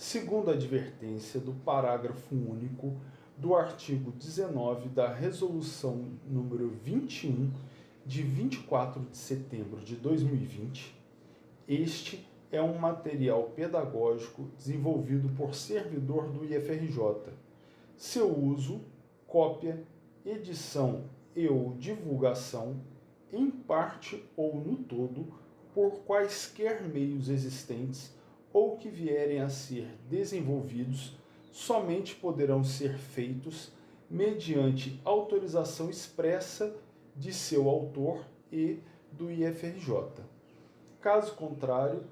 segundo a advertência do parágrafo único do artigo 19 da Resolução número 21, de 24 de setembro de 2020, este é um material pedagógico desenvolvido por servidor do IFRJ. Seu uso, cópia, edição e ou divulgação, em parte ou no todo, por quaisquer meios existentes ou que vierem a ser desenvolvidos, somente poderão ser feitos mediante autorização expressa de seu autor e do IFRJ. Caso contrário,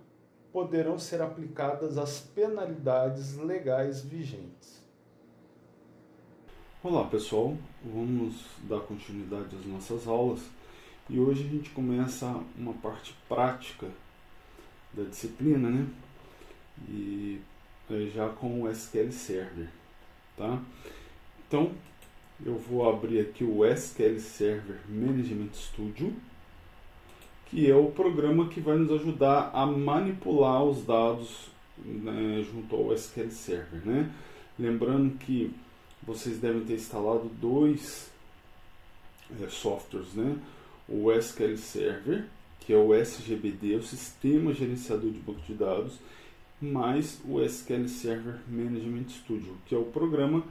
poderão ser aplicadas as penalidades legais vigentes. Olá pessoal, vamos dar continuidade às nossas aulas e hoje a gente começa uma parte prática da disciplina, né? E já com o SQL Server, tá? Então eu vou abrir aqui o SQL Server Management Studio, que é o programa que vai nos ajudar a manipular os dados, né, junto ao SQL Server, né? Lembrando que vocês devem ter instalado dois softwares, né? O SQL Server, que é o SGBD, o Sistema Gerenciador de Banco de Dados, mais o SQL Server Management Studio, que é o programa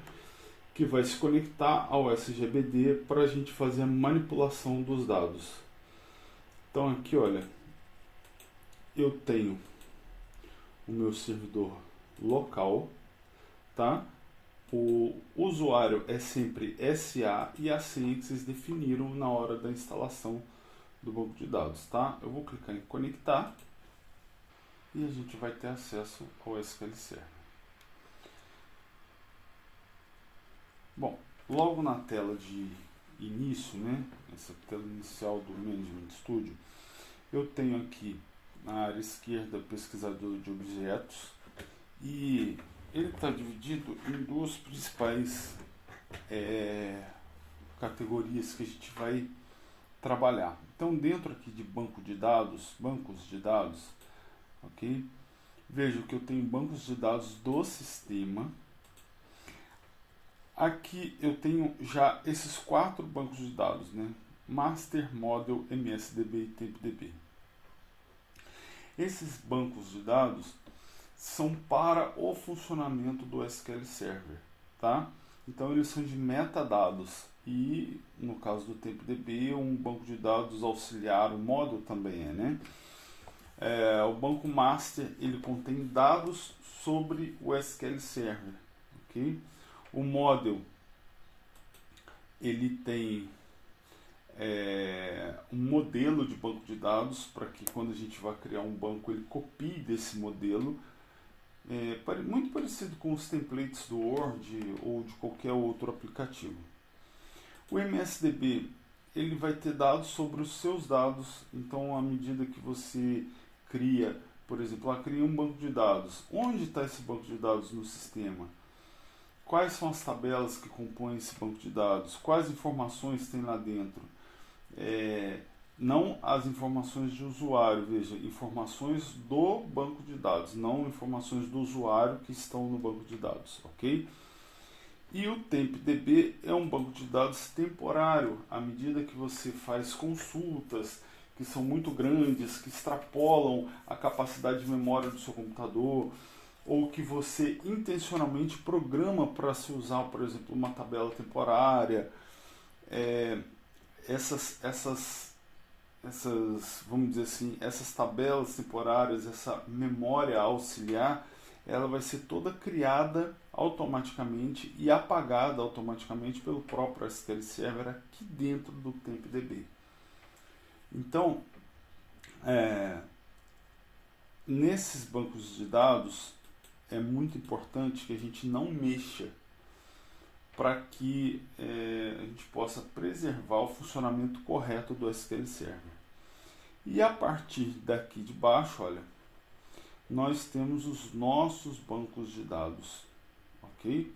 que vai se conectar ao SGBD para a gente fazer a manipulação dos dados. Então aqui, olha, eu tenho o meu servidor local, tá? O usuário é sempre SA e a senha que vocês definiram na hora da instalação do banco de dados, tá? Eu vou clicar em conectar e a gente vai ter acesso ao SQL Server. Bom, logo na tela de início, né, essa tela inicial do Management Studio, eu tenho aqui na área esquerda pesquisador de objetos e ele está dividido em duas principais categorias que a gente vai trabalhar. Então, dentro aqui de bancos de dados, ok? Vejo que eu tenho bancos de dados do sistema. Aqui eu tenho já esses 4 bancos de dados, né? Master, Model, MSDB e TempDB. Esses bancos de dados são para o funcionamento do SQL Server, tá? Então eles são de metadados e no caso do TempDB um banco de dados auxiliar, o Model também é, né? O banco Master ele contém dados sobre o SQL Server, ok? O Model ele tem um modelo de banco de dados para que quando a gente vai criar um banco ele copie desse modelo, muito parecido com os templates do Word ou de qualquer outro aplicativo. O MSDB ele vai ter dados sobre os seus dados, então à medida que você cria, por exemplo, cria um banco de dados, onde está esse banco de dados no sistema? Quais são as tabelas que compõem esse banco de dados? Quais informações tem lá dentro? Não as informações de usuário, veja, informações do banco de dados, não informações do usuário que estão no banco de dados, ok? E o TempDB é um banco de dados temporário, à medida que você faz consultas que são muito grandes, que extrapolam a capacidade de memória do seu computador, ou que você intencionalmente programa para se usar, por exemplo, uma tabela temporária, vamos dizer assim, essas tabelas temporárias, essa memória auxiliar, ela vai ser toda criada automaticamente e apagada automaticamente pelo próprio SQL Server aqui dentro do TempDB. Então, nesses bancos de dados, é muito importante que a gente não mexa para que a gente possa preservar o funcionamento correto do SQL Server. E a partir daqui de baixo, olha, nós temos os nossos bancos de dados, ok?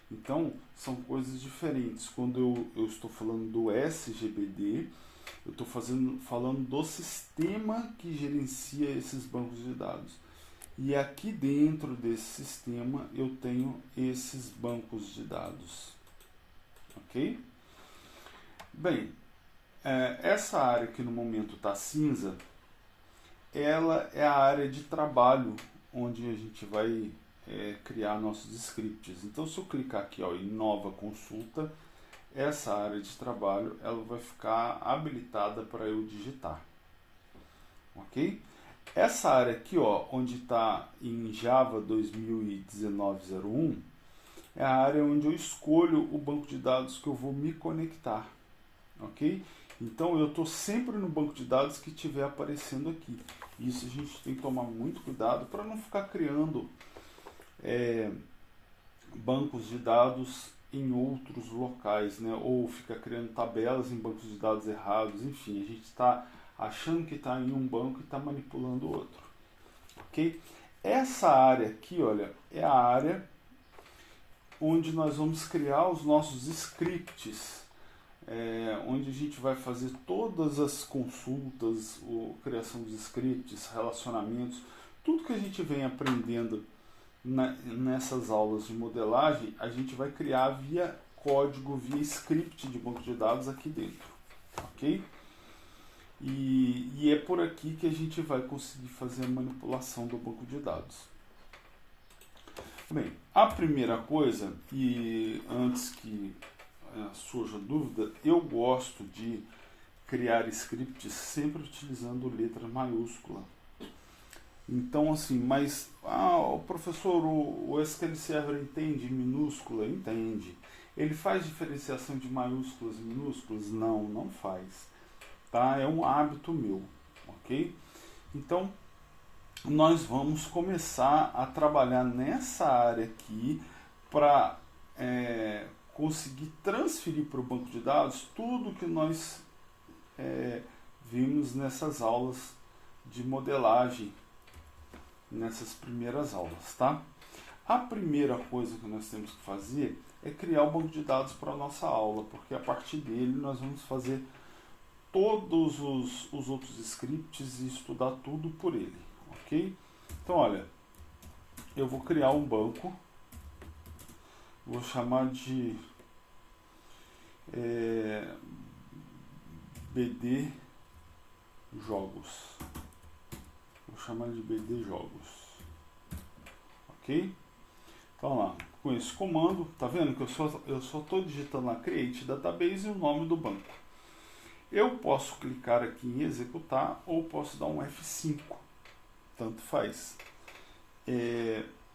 Então, são coisas diferentes. Quando eu estou falando do SGBD, eu estou falando do sistema que gerencia esses bancos de dados. E aqui dentro desse sistema eu tenho esses bancos de dados. Ok? Bem, essa área que no momento está cinza, ela é a área de trabalho onde a gente vai criar nossos scripts. Então, se eu clicar aqui em nova consulta, essa área de trabalho ela vai ficar habilitada para eu digitar. Ok? Essa área aqui, onde está em Java 2019-01, é a área onde eu escolho o banco de dados que eu vou me conectar. Ok? Então, eu estou sempre no banco de dados que estiver aparecendo aqui. Isso a gente tem que tomar muito cuidado para não ficar criando bancos de dados em outros locais, né? Ou ficar criando tabelas em bancos de dados errados. Enfim, a gente está achando que está em um banco e está manipulando o outro. Ok? Essa área aqui, olha, é a área onde nós vamos criar os nossos scripts. Onde a gente vai fazer todas as consultas, criação dos scripts, relacionamentos, tudo que a gente vem aprendendo nessas aulas de modelagem, a gente vai criar via código, via script de banco de dados aqui dentro, ok? E é por aqui que a gente vai conseguir fazer a manipulação do banco de dados. Bem, a primeira coisa, e antes que surja dúvida, eu gosto de criar scripts sempre utilizando letra maiúscula. Então, assim, mas o professor, o SQL Server entende minúscula? Entende. Ele faz diferenciação de maiúsculas e minúsculas? Não, não faz. Tá? É um hábito meu, ok? Então, nós vamos começar a trabalhar nessa área aqui para conseguir transferir para o banco de dados tudo que nós vimos nessas aulas de modelagem, nessas primeiras aulas, tá? A primeira coisa que nós temos que fazer é criar o banco de dados para a nossa aula, porque a partir dele nós vamos fazer todos os outros scripts e estudar tudo por ele, ok? Então, olha, eu vou criar um banco, vou chamar de BD Jogos. Vou chamar de BD Jogos. Ok? Então lá, com esse comando, tá vendo que eu só estou digitando lá Create Database e o nome do banco. Eu posso clicar aqui em executar ou posso dar um F5. Tanto faz.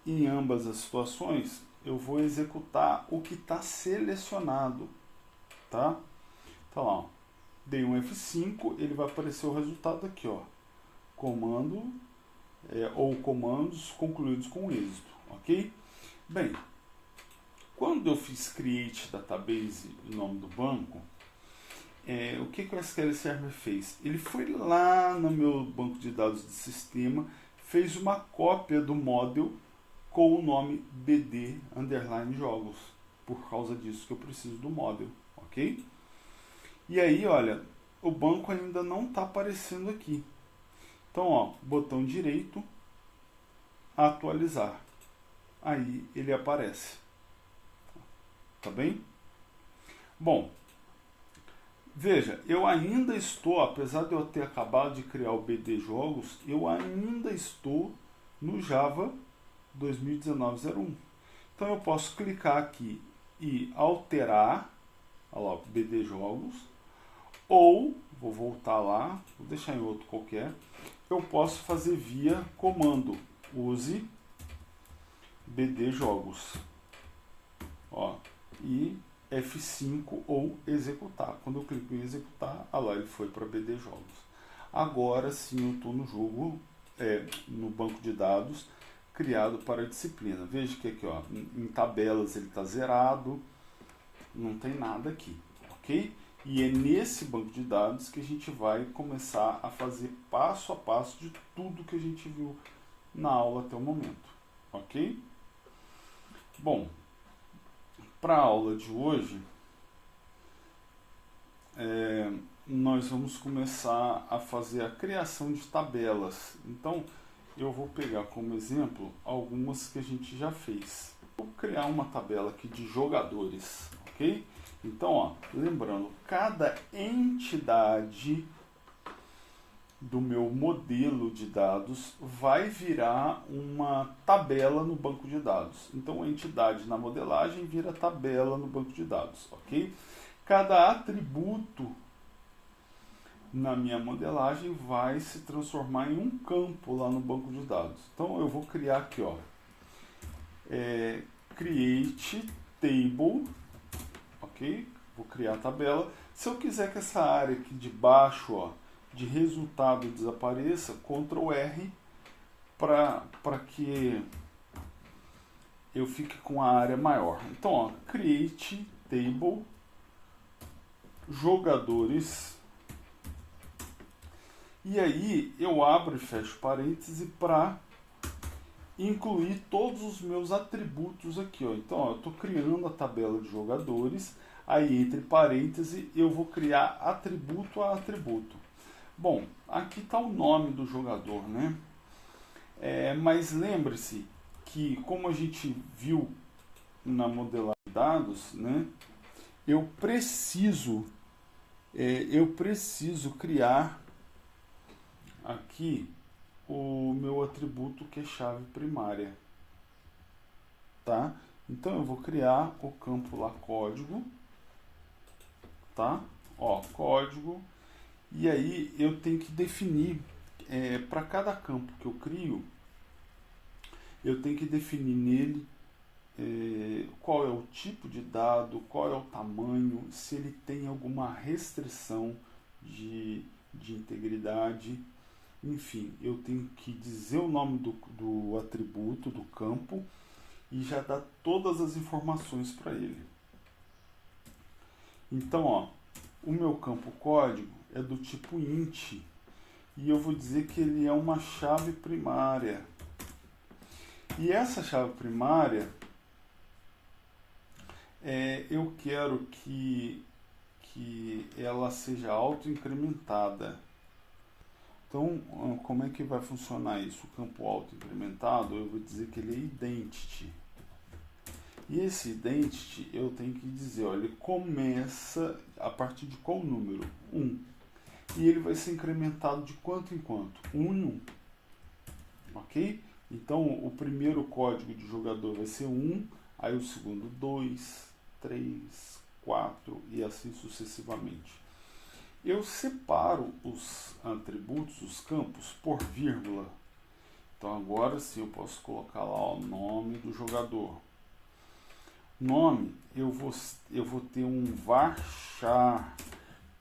Em ambas as situações, eu vou executar o que está selecionado. Tá? Então, ó, dei um F5, ele vai aparecer o resultado aqui, ó. Comando ou comandos concluídos com êxito, ok? Bem, quando eu fiz Create Database em nome do banco, o que o SQL Server fez? Ele foi lá no meu banco de dados de sistema, fez uma cópia do model com o nome BD_jogos, por causa disso que eu preciso do model, ok? E aí, olha, o banco ainda não está aparecendo aqui. Então, ó, botão direito, atualizar. Aí ele aparece. Tá bem? Bom, veja, eu ainda estou, apesar de eu ter acabado de criar o BD Jogos, eu ainda estou no Java 2019-01. Então eu posso clicar aqui e alterar, olha lá, BD Jogos, ou, vou voltar lá, vou deixar em outro qualquer, eu posso fazer via comando, use BD Jogos, ó, e F5 ou executar. Quando eu clico em executar, olha lá, ele foi para BD Jogos. Agora sim eu estou no jogo, no banco de dados criado para a disciplina. Veja que aqui, ó, em tabelas ele está zerado, não tem nada aqui, ok? E é nesse banco de dados que a gente vai começar a fazer passo a passo de tudo que a gente viu na aula até o momento, ok? Bom, para a aula de hoje, nós vamos começar a fazer a criação de tabelas. Então, eu vou pegar como exemplo algumas que a gente já fez. Vou criar uma tabela aqui de jogadores, ok? Então, ó, lembrando, cada entidade do meu modelo de dados vai virar uma tabela no banco de dados. Então, a entidade na modelagem vira tabela no banco de dados, ok? Cada atributo na minha modelagem vai se transformar em um campo lá no banco de dados. Então, eu vou criar aqui, ó, create table, ok? Vou criar a tabela. Se eu quiser que essa área aqui de baixo, ó, de resultado desapareça, Ctrl R para que eu fique com a área maior. Então, ó, create table jogadores, e aí eu abro e fecho parêntese para incluir todos os meus atributos aqui, ó. Então, ó, eu estou criando a tabela de jogadores, aí entre parênteses eu vou criar atributo a atributo. Bom, aqui está o nome do jogador, né? Mas lembre-se que, como a gente viu na modelagem de dados, né, eu preciso criar aqui o meu atributo que é chave primária, tá? Então eu vou criar o campo lá código, tá? Ó, código. E aí eu tenho que definir, para cada campo que eu crio, eu tenho que definir nele qual é o tipo de dado, qual é o tamanho, se ele tem alguma restrição de integridade. Enfim, eu tenho que dizer o nome do atributo, do campo, e já dar todas as informações para ele. Então, ó, o meu campo código é do tipo int, e eu vou dizer que ele é uma chave primária. E essa chave primária, eu quero que ela seja auto-incrementada. Então, como é que vai funcionar isso? O campo auto-incrementado, eu vou dizer que ele é identity. E esse identity, eu tenho que dizer, olha, ele começa a partir de qual número? 1. E ele vai ser incrementado de quanto em quanto? 1 em 1. Ok? Então, o primeiro código de jogador vai ser 1, aí o segundo 2, 3, 4 e assim sucessivamente. Eu separo os atributos, os campos, por vírgula. Então, agora sim eu posso colocar lá o nome do jogador. Nome, eu vou ter um varchar,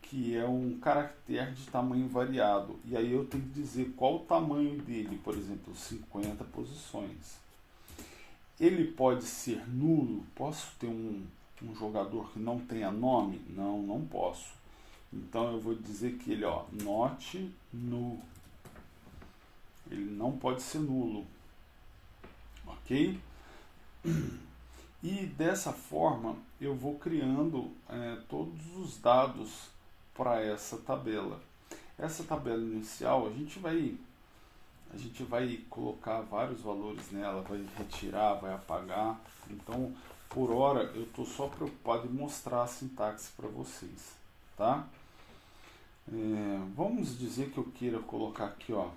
que é um caractere de tamanho variado. E aí eu tenho que dizer qual o tamanho dele, por exemplo, 50 posições. Ele pode ser nulo. Posso ter um jogador que não tenha nome? Não, não posso. Então eu vou dizer que ele, ó, not null. Ele não pode ser nulo. Ok? E dessa forma eu vou criando todos os dados para essa tabela. Essa tabela inicial a gente vai colocar vários valores nela, vai retirar, vai apagar. Então, por hora eu estou só preocupado em mostrar a sintaxe para vocês, tá? Vamos dizer que eu queira colocar aqui, ó,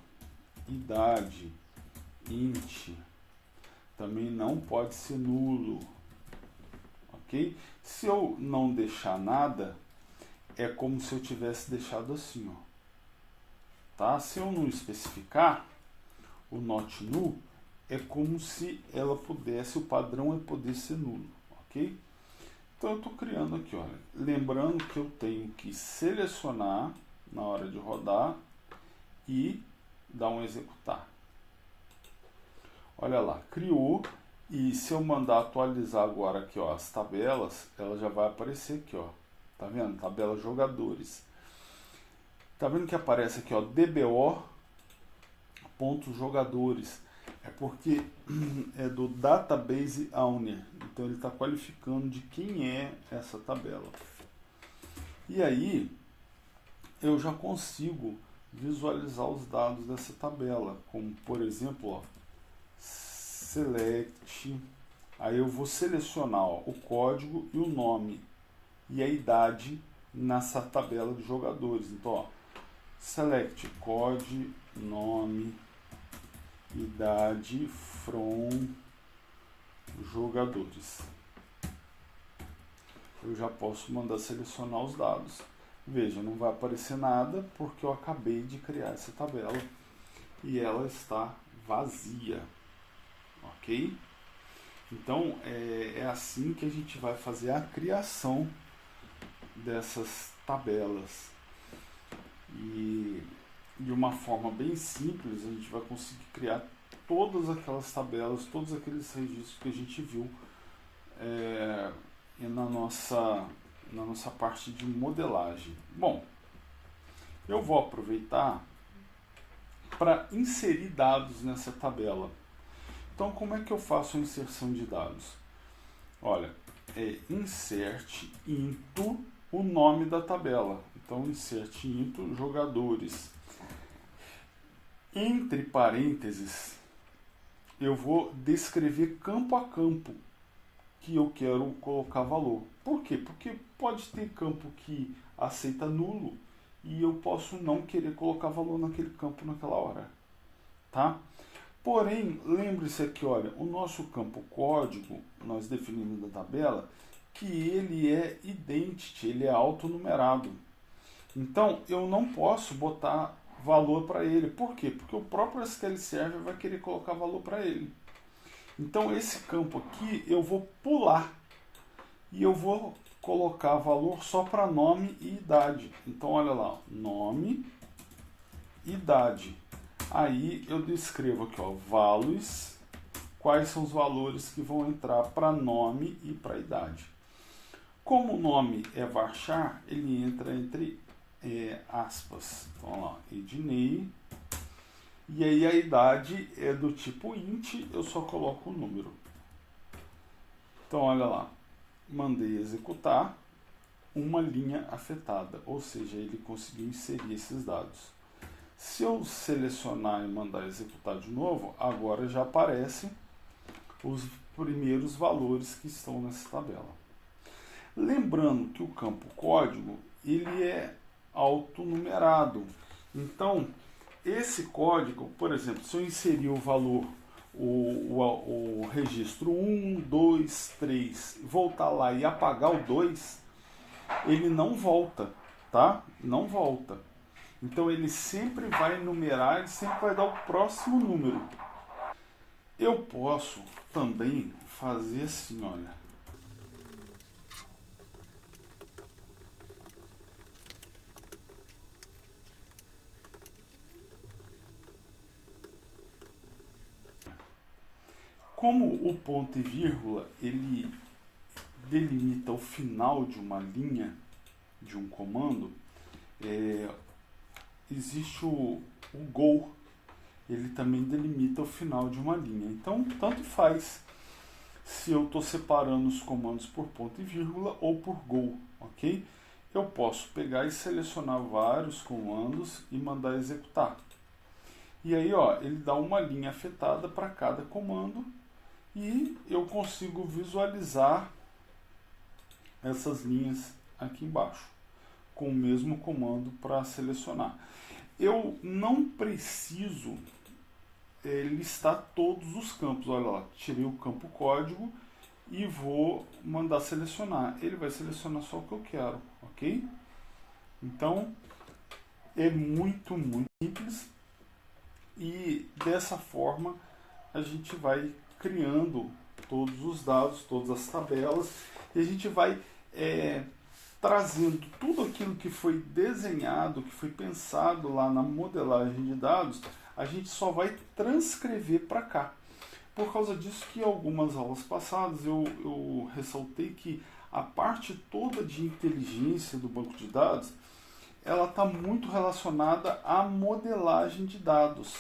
idade int, também não pode ser nulo, ok? Se eu não deixar nada, é como se eu tivesse deixado assim, ó, tá? Se eu não especificar o not null, é como se ela pudesse, o padrão é poder ser nulo, ok? Então eu estou criando aqui, olha, lembrando que eu tenho que selecionar na hora de rodar e dar um executar. Olha lá, criou, e se eu mandar atualizar agora aqui, ó, as tabelas, ela já vai aparecer aqui, ó. Tá vendo? Tabela jogadores. Tá vendo que aparece aqui, ó, dbo.jogadores. É porque é do database owner. Então ele está qualificando de quem é essa tabela. E aí eu já consigo visualizar os dados dessa tabela, como por exemplo, ó, select, aí eu vou selecionar, ó, o código e o nome e a idade nessa tabela de jogadores. Então, ó, select code, nome, idade from jogadores. Eu já posso mandar selecionar os dados. Veja, não vai aparecer nada porque eu acabei de criar essa tabela e ela está vazia, ok? Então é assim que a gente vai fazer a criação dessas tabelas e de uma forma bem simples a gente vai conseguir criar todas aquelas tabelas, todos aqueles registros que a gente viu na nossa parte de modelagem. Bom, eu vou aproveitar para inserir dados nessa tabela. Então, como é que eu faço a inserção de dados? Olha, insert into o nome da tabela. Então, insert into jogadores. Entre parênteses, eu vou descrever campo a campo que eu quero colocar valor. Por quê? Porque pode ter campo que aceita nulo e eu posso não querer colocar valor naquele campo naquela hora, tá? Porém, lembre-se aqui, olha, o nosso campo código, nós definimos na tabela que ele é identity, ele é autonumerado. Então, eu não posso botar valor para ele. Por quê? Porque o próprio SQL Server vai querer colocar valor para ele. Então, esse campo aqui eu vou pular e eu vou colocar valor só para nome e idade. Então, olha lá, nome, idade. Aí eu descrevo aqui, ó, values, quais são os valores que vão entrar para nome e para idade. Como o nome é varchar, ele entra entre aspas. Então, olha lá, ednei. E aí a idade é do tipo int, eu só coloco o número. Então, olha lá, mandei executar, uma linha afetada, ou seja, ele conseguiu inserir esses dados. Se eu selecionar e mandar executar de novo, agora já aparecem os primeiros valores que estão nessa tabela. Lembrando que o campo código, ele é autonumerado. Então, esse código, por exemplo, se eu inserir o valor, o registro 1, 2, 3, voltar lá e apagar o 2, ele não volta, tá? Não volta. Então ele sempre vai numerar, ele sempre vai dar o próximo número. Eu posso também fazer assim, olha. Como o ponto e vírgula, ele delimita o final de uma linha, de um comando, existe o go, ele também delimita o final de uma linha. Então, tanto faz se eu estou separando os comandos por ponto e vírgula ou por go, ok? Eu posso pegar e selecionar vários comandos e mandar executar. E aí, ó, ele dá uma linha afetada para cada comando e eu consigo visualizar essas linhas aqui embaixo com o mesmo comando para selecionar. Eu não preciso listar todos os campos. Olha lá, tirei o campo código e vou mandar selecionar. Ele vai selecionar só o que eu quero, ok? Então, é muito simples e dessa forma a gente vai criando todos os dados, todas as tabelas e a gente vai trazendo tudo aquilo que foi desenhado, que foi pensado lá na modelagem de dados, a gente só vai transcrever para cá. Por causa disso que em algumas aulas passadas eu ressaltei que a parte toda de inteligência do banco de dados, ela está muito relacionada à modelagem de dados.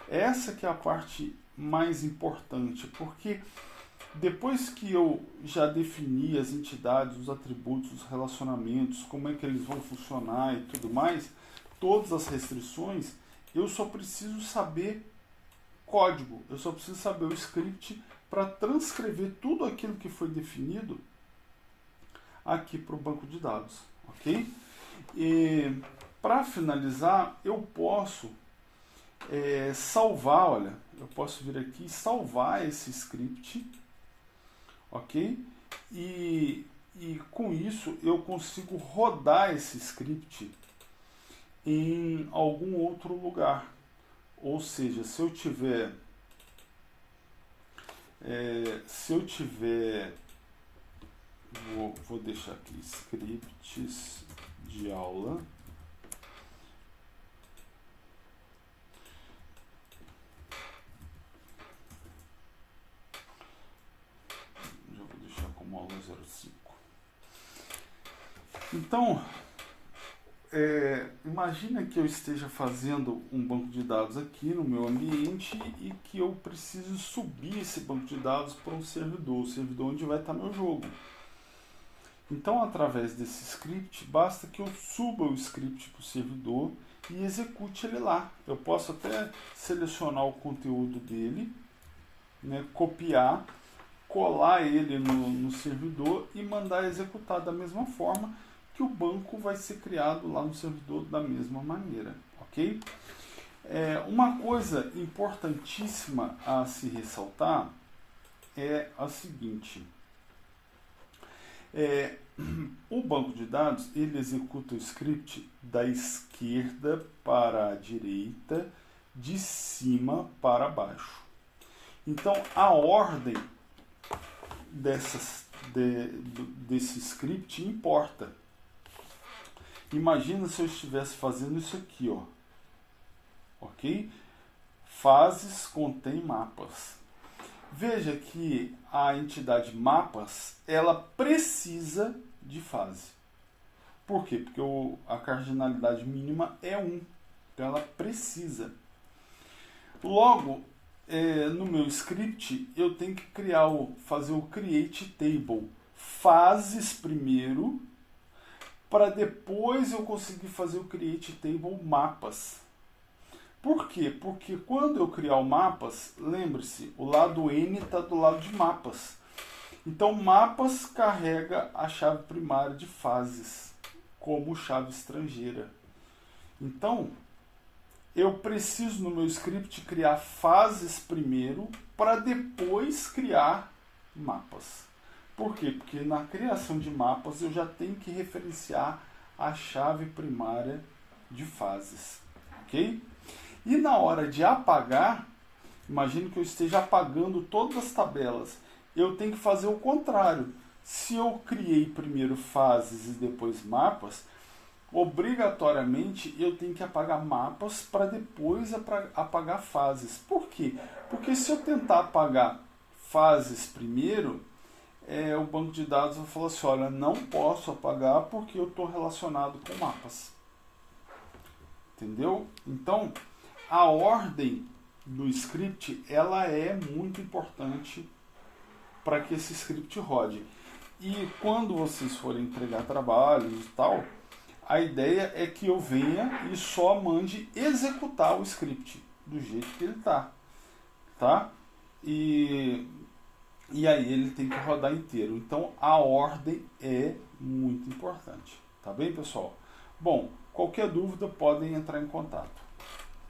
Essa que é a parte mais importante, porque depois que eu já defini as entidades, os atributos, os relacionamentos, como é que eles vão funcionar e tudo mais, todas as restrições, eu só preciso saber código, eu só preciso saber o script para transcrever tudo aquilo que foi definido aqui para o banco de dados, ok? E para finalizar, eu posso salvar, olha, eu posso vir aqui e salvar esse script, ok? E com isso eu consigo rodar esse script em algum outro lugar. Ou seja, se eu tiver vou deixar aqui scripts de aula. Já vou deixar como aula 05. Então, imagina que eu esteja fazendo um banco de dados aqui no meu ambiente e que eu preciso subir esse banco de dados para um servidor, o servidor onde vai estar meu jogo. Então, através desse script, basta que eu suba o script para o servidor e execute ele lá. Eu posso até selecionar o conteúdo dele, né, copiar, colar ele no servidor e mandar executar da mesma forma, que o banco vai ser criado lá no servidor da mesma maneira, ok? Uma coisa importantíssima a se ressaltar é a seguinte: o banco de dados ele executa o script da esquerda para a direita, de cima para baixo. Então a ordem desse script importa. Imagina se eu estivesse fazendo isso aqui, ó. Ok? Fases contém mapas. Veja que a entidade mapas, ela precisa de fase. Por quê? Porque a cardinalidade mínima é 1. Então ela precisa. Logo, no meu script, eu tenho que fazer o create table. Fases primeiro, para depois eu conseguir fazer o create table mapas. Por quê? Porque quando eu criar o mapas, lembre-se, o lado N está do lado de mapas. Então mapas carrega a chave primária de fases, como chave estrangeira. Então, eu preciso no meu script criar fases primeiro, para depois criar mapas. Por quê? Porque na criação de mapas eu já tenho que referenciar a chave primária de fases, ok? E na hora de apagar, imagine que eu esteja apagando todas as tabelas. Eu tenho que fazer o contrário. Se eu criei primeiro fases e depois mapas, obrigatoriamente eu tenho que apagar mapas para depois apagar fases. Por quê? Porque se eu tentar apagar fases primeiro, o banco de dados vai falar assim, olha, não posso apagar porque eu estou relacionado com mapas. Entendeu? Então, a ordem do script, ela é muito importante para que esse script rode. E quando vocês forem entregar trabalhos e tal, a ideia é que eu venha e só mande executar o script do jeito que ele está. Tá? E aí ele tem que rodar inteiro. Então a ordem é muito importante. Tá bem, pessoal? Bom, qualquer dúvida podem entrar em contato.